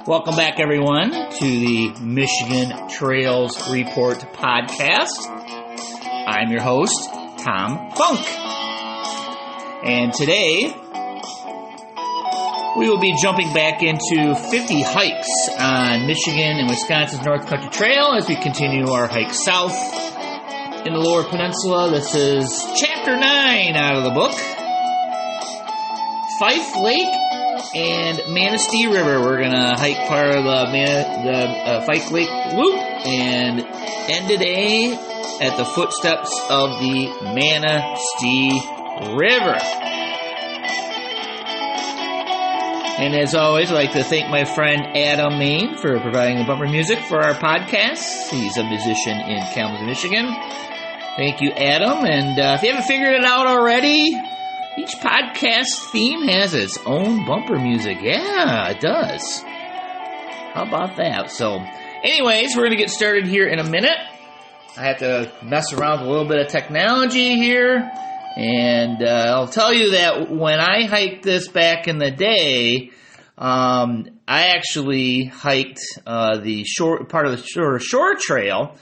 Welcome back, everyone, to the Michigan Trails Report podcast. I'm your host, Tom Funk. And today, we will be jumping back into 50 hikes on Michigan and Wisconsin's North Country Trail as we continue our hike south in the Lower Peninsula. This is Chapter 9 out of the book. Fife Lake and Manistee River. We're going to hike part of the Fife Lake Loop and end today at the footsteps of the Manistee River. And as always, I'd like to thank my friend Adam Main for providing the bumper music for our podcast. He's a musician in Kalamazoo, Michigan. Thank you, Adam. And if you haven't figured it out already, each podcast theme has its own bumper music. Yeah, it does. How about that? So, anyways, we're going to get started here in a minute. I have to mess around with a little bit of technology here. And I'll tell you that when I hiked this back in the day, I actually hiked the short part of the shore trail,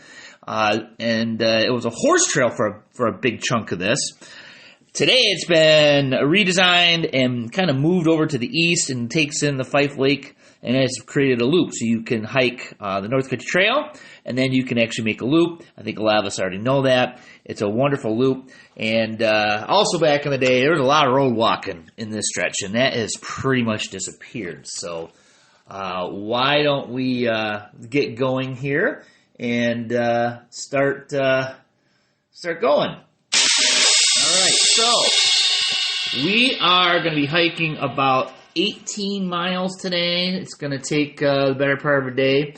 and it was a horse trail for a big chunk of this. Today it's been redesigned and kind of moved over to the east and takes in the Fife Lake and has created a loop. So you can hike the North Country Trail and then you can actually make a loop. I think a lot of us already know that. It's a wonderful loop. And also back in the day, there was a lot of road walking in this stretch, and that has pretty much disappeared. So why don't we get going here and start going. All right, so we are going to be hiking about 18 miles today. It's going to take the better part of a day.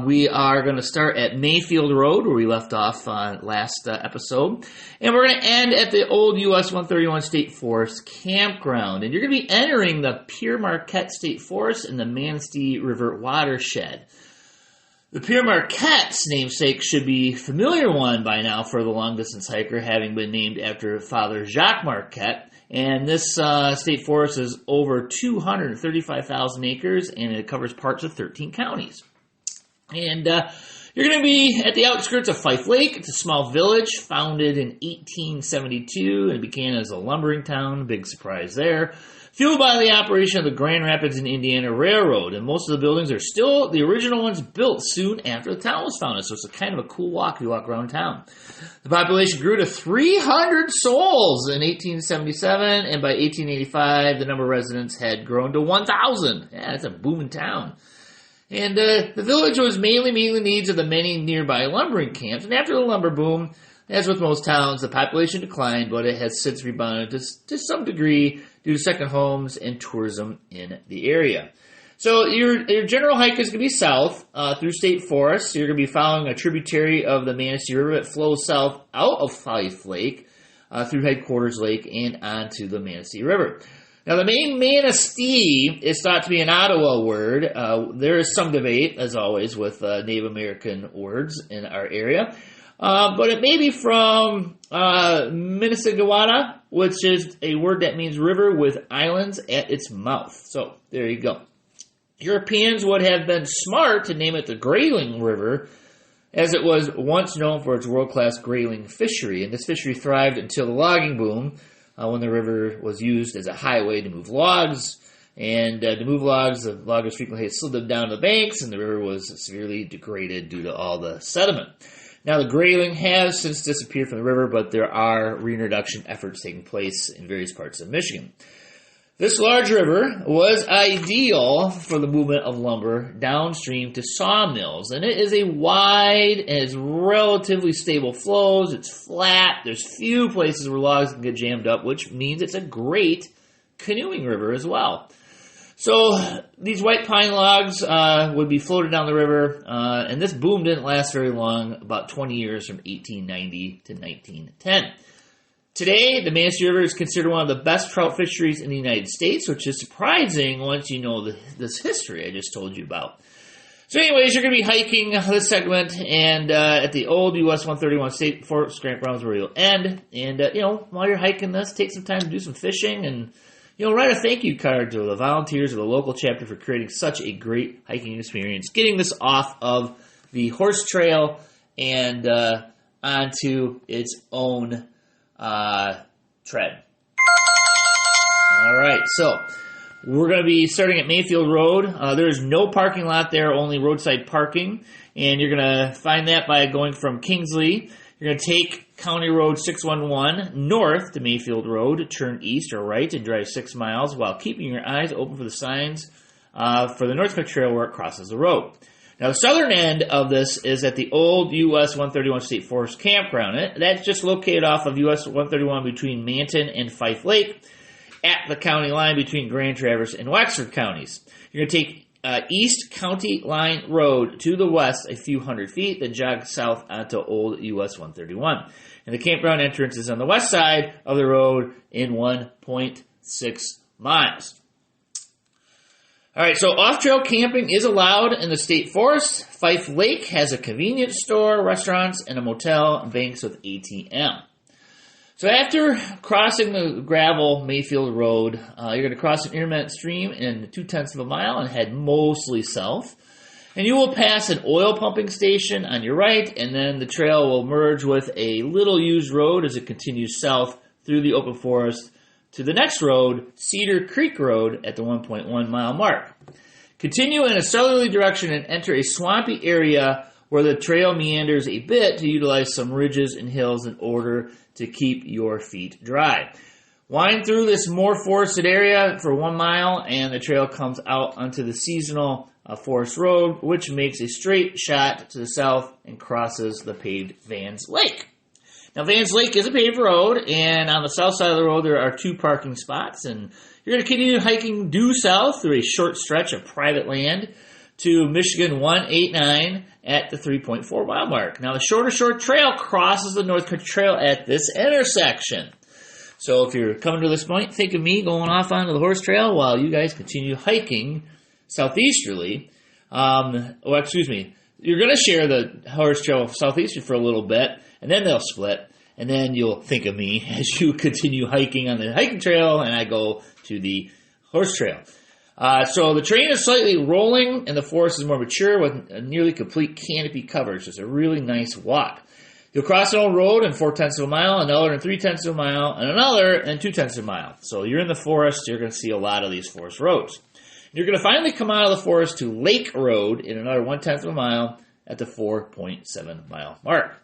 We are going to start at Mayfield Road, where we left off last episode. And we're going to end at the old US 131 State Forest campground. And you're going to be entering the Pere Marquette State Forest and the Manistee River watershed. The Pere Marquette's namesake should be a familiar one by now for the long-distance hiker, having been named after Father Jacques Marquette. And this state forest is over 235,000 acres, and it covers parts of 13 counties. And you're going to be at the outskirts of Fife Lake. It's a small village founded in 1872, and it began as a lumbering town. Big surprise there. Fueled by the operation of the Grand Rapids and Indiana Railroad, and most of the buildings are still the original ones built soon after the town was founded, so it's a kind of a cool walk if you walk around town. The population grew to 300 souls in 1877, and by 1885, the number of residents had grown to 1,000. Yeah, it's a booming town. And the village was mainly meeting the needs of the many nearby lumbering camps, and after the lumber boom, as with most towns, the population declined, but it has since rebounded to some degree due to second homes and tourism in the area. So your general hike is going to be south through state forests. You're going to be following a tributary of the Manistee River that flows south out of Fife Lake through Headquarters Lake and onto the Manistee River. Now, the name Manistee is thought to be an Ottawa word. There is some debate, as always, with Native American words in our area. But it may be from Minnesota, which is a word that means river with islands at its mouth. So, there you go. Europeans would have been smart to name it the Grayling River, as it was once known for its world-class grayling fishery. And this fishery thrived until the logging boom, when the river was used as a highway to move logs. And to move logs, the loggers frequently slid them down the banks, and the river was severely degraded due to all the sediment. Now, the grayling has since disappeared from the river, but there are reintroduction efforts taking place in various parts of Michigan. This large river was ideal for the movement of lumber downstream to sawmills, and it is a wide and has relatively stable flows. It's flat. There's few places where logs can get jammed up, which means it's a great canoeing river as well. So these white pine logs would be floated down the river, and this boom didn't last very long, about 20 years from 1890 to 1910. Today, the Manistee River is considered one of the best trout fisheries in the United States, which is surprising once you know this history I just told you about. So anyways, you're going to be hiking this segment, and at the old US 131 State Forest campgrounds where you'll end. And, while you're hiking this, take some time to do some fishing and, write a thank you card to the volunteers of the local chapter for creating such a great hiking experience, getting this off of the horse trail and onto its own tread. All right, so we're going to be starting at Mayfield Road. There's no parking lot there, only roadside parking. And you're going to find that by going from Kingsley. You're going to take County Road 611 north to Mayfield Road, turn east or right, and drive 6 miles while keeping your eyes open for the signs for the North Country Trail where it crosses the road. Now, the southern end of this is at the old US 131 State Forest Campground. That's just located off of US 131 between Manton and Fife Lake at the county line between Grand Traverse and Wexford counties. You're going to take East County Line Road to the west a few hundred feet, then jog south onto Old US 131. And the campground entrance is on the west side of the road in 1.6 miles. All right, so off-trail camping is allowed in the state forest. Fife Lake has a convenience store, restaurants, and a motel, and banks with ATM. So after crossing the gravel Mayfield Road, you're going to cross an intermittent stream in 0.2 of a mile and head mostly south. And you will pass an oil pumping station on your right, and then the trail will merge with a little used road as it continues south through the open forest to the next road, Cedar Creek Road, at the 1.1 mile mark. Continue in a southerly direction and enter a swampy area where the trail meanders a bit to utilize some ridges and hills in order to keep your feet dry. Wind through this more forested area for 1 mile, and the trail comes out onto the seasonal forest road, which makes a straight shot to the south and crosses the paved Vans Lake. Now, Vans Lake is a paved road, and on the south side of the road there are 2 parking spots, and you're going to continue hiking due south through a short stretch of private land to Michigan 189 at the 3.4 mile mark. Now, the short trail crosses the North Country Trail at this intersection. So if you're coming to this point, think of me going off onto the horse trail while you guys continue hiking southeasterly. You're going to share the horse trail southeastern for a little bit, and then they'll split, and then you'll think of me as you continue hiking on the hiking trail, and I go to the horse trail. So the terrain is slightly rolling, and the forest is more mature with a nearly complete canopy coverage. It's a really nice walk. You'll cross an old road in 0.4 of a mile, another in 0.3 of a mile, and another in 0.2 of a mile. So you're in the forest, you're going to see a lot of these forest roads. You're going to finally come out of the forest to Lake Road in another 0.1 of a mile at the 4.7 mile mark.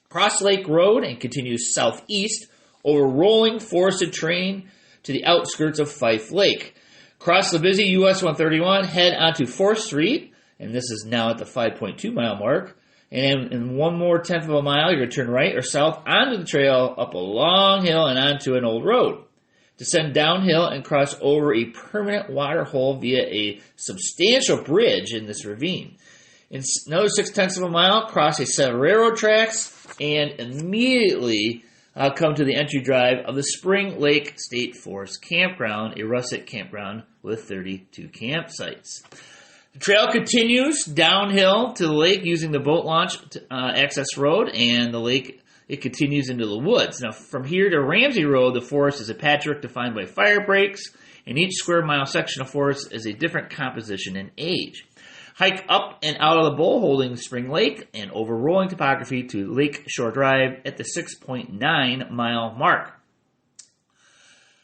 Cross Lake Road and continue southeast over rolling forested terrain to the outskirts of Fife Lake. Cross the busy US 131, head onto 4th Street, and this is now at the 5.2 mile mark. And in 1.1 of a mile, you're going to turn right or south onto the trail, up a long hill and onto an old road. Descend downhill and cross over a permanent water hole via a substantial bridge in this ravine. In another 0.6 of a mile, cross a set of railroad tracks and immediately come to the entry drive of the Spring Lake State Forest Campground, a rustic campground with 32 campsites. The trail continues downhill to the lake using the boat launch access road, and the lake, it continues into the woods. Now, from here to Ramsey Road, the forest is a patchwork defined by fire breaks, and each square mile section of forest is a different composition and age. Hike up and out of the bowl holding Spring Lake and over rolling topography to Lake Shore Drive at the 6.9 mile mark.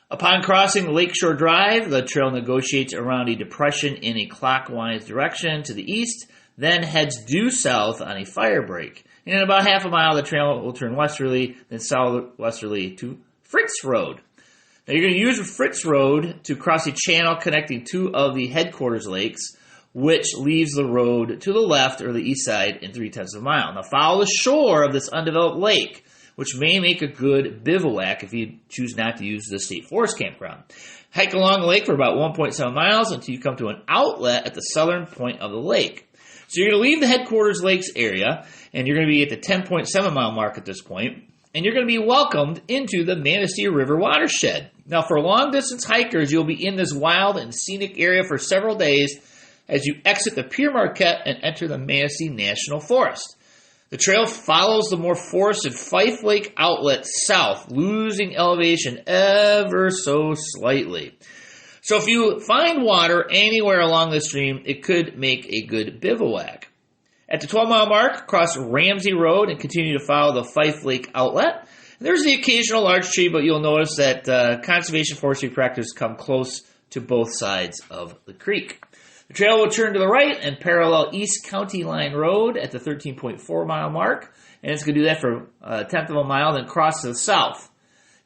Upon crossing Lakeshore Drive, the trail negotiates around a depression in a clockwise direction to the east, then heads due south on a fire break. And in about half a mile, the trail will turn westerly, then southwesterly to Fritz Road. Now, you're going to use Fritz Road to cross a channel connecting 2 of the headquarters lakes, which leaves the road to the left or the east side in 0.3 of a mile. Now, follow the shore of this undeveloped lake, which may make a good bivouac if you choose not to use the State Forest Campground. Hike along the lake for about 1.7 miles until you come to an outlet at the southern point of the lake. So you're going to leave the headquarters lakes area, and you're going to be at the 10.7 mile mark at this point, and you're going to be welcomed into the Manistee River watershed. Now, for long-distance hikers, you'll be in this wild and scenic area for several days as you exit the Pierre Marquette and enter the Manistee National Forest. The trail follows the more forested Fife Lake outlet south, losing elevation ever so slightly. So if you find water anywhere along the stream, it could make a good bivouac. At the 12-mile mark, cross Ramsey Road and continue to follow the Fife Lake outlet. There's the occasional large tree, but you'll notice that conservation forestry practices come close to both sides of the creek. The trail will turn to the right and parallel East County Line Road at the 13.4-mile mark, and it's going to do that for a tenth of a mile, then cross to the south.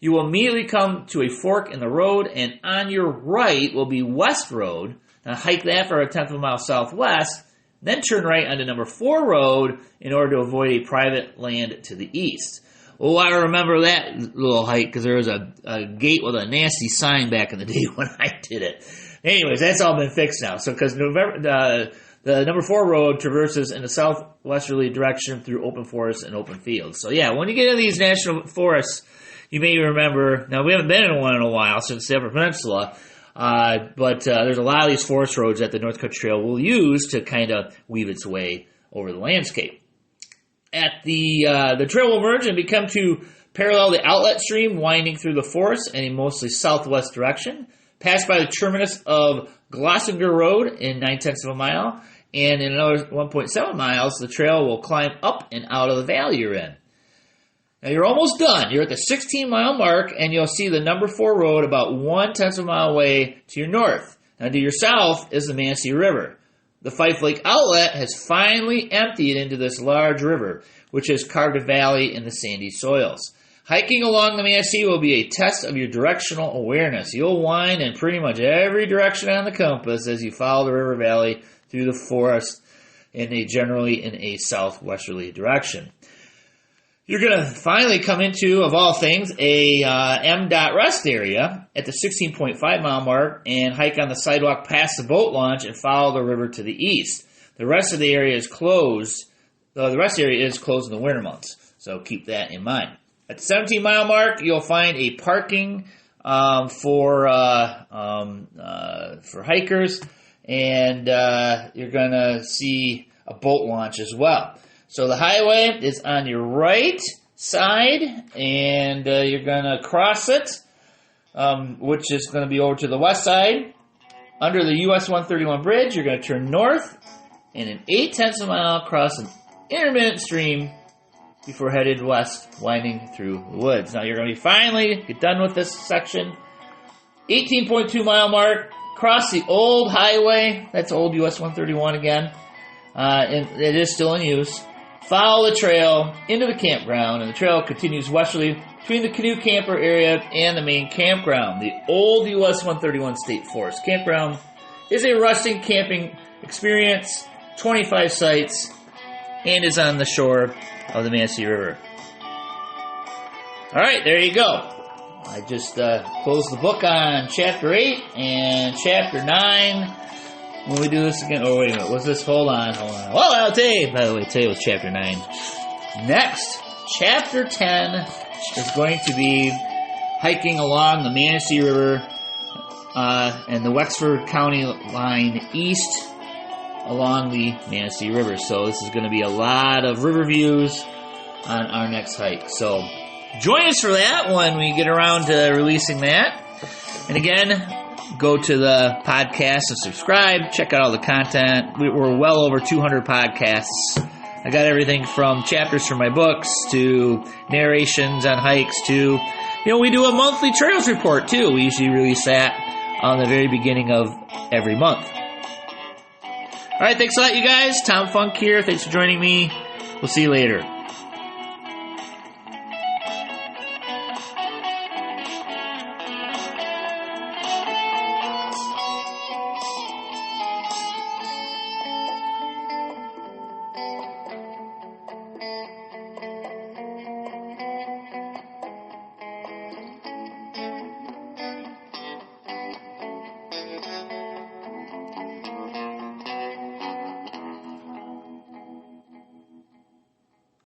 You will immediately come to a fork in the road, and on your right will be West Road. Now hike that for a tenth of a mile southwest, then turn right onto number 4 road in order to avoid a private land to the east. Oh, I remember that little hike because there was a gate with a nasty sign back in the day when I did it. Anyways, that's all been fixed now. So, because the number 4 road traverses in a southwesterly direction through open forests and open fields. So, yeah, when you get into these national forests, you may remember, now we haven't been in one in a while since the Upper Peninsula, but there's a lot of these forest roads that the North Country Trail will use to kind of weave its way over the landscape. At the trail will merge and become to parallel the outlet stream winding through the forest in a mostly southwest direction. Pass by the terminus of Glossinger Road in 9/10 of a mile, and in another 1.7 miles, the trail will climb up and out of the valley you're in. Now you're almost done. You're at the 16-mile mark, and you'll see the number 4 road about 1/10 of a mile away to your north. Now to your south is the Manistee River. The Fife Lake outlet has finally emptied into this large river, which has carved a valley in the sandy soils. Hiking along the Manistee will be a test of your directional awareness. You'll wind in pretty much every direction on the compass as you follow the river valley through the forest generally in a southwesterly direction. You're going to finally come into, of all things, a M.Dot rest area at the 16.5-mile mark and hike on the sidewalk past the boat launch and follow the river to the east. The rest of the area is closed. The rest area is closed in the winter months, so keep that in mind. At the 17-mile mark, you'll find a parking for hikers, and you're going to see a boat launch as well. So the highway is on your right side, and you're going to cross it, which is going to be over to the west side. Under the US 131 bridge, you're going to turn north, and in 8/10 of a mile, cross an intermittent stream before headed west, winding through the woods. Now you're going to finally get done with this section. 18.2-mile mark, cross the old highway. That's old US 131 again. And it is still in use. Follow the trail into the campground, and the trail continues westerly between the canoe camper area and the main campground. The old US 131 State Forest Campground is a rustic camping experience, 25 sites, and is on the shore of the Manistee River. All right, there you go. I just closed the book on Chapter 8 and Chapter 9. When we do this again, oh, wait a minute, what's this? Hold on. Well, I'll tell you. By the way, today was Chapter 9. Next, Chapter 10 is going to be hiking along the Manistee River and the Wexford County line east along the Manistee River. So this is going to be a lot of river views on our next hike. So join us for that when we get around to releasing that. And again, go to the podcast and subscribe. Check out all the content. We're well over 200 podcasts. I got everything from chapters from my books to narrations on hikes to, we do a monthly trails report too. We usually release that on the very beginning of every month. All right, thanks a lot, you guys. Tom Funk here. Thanks for joining me. We'll see you later.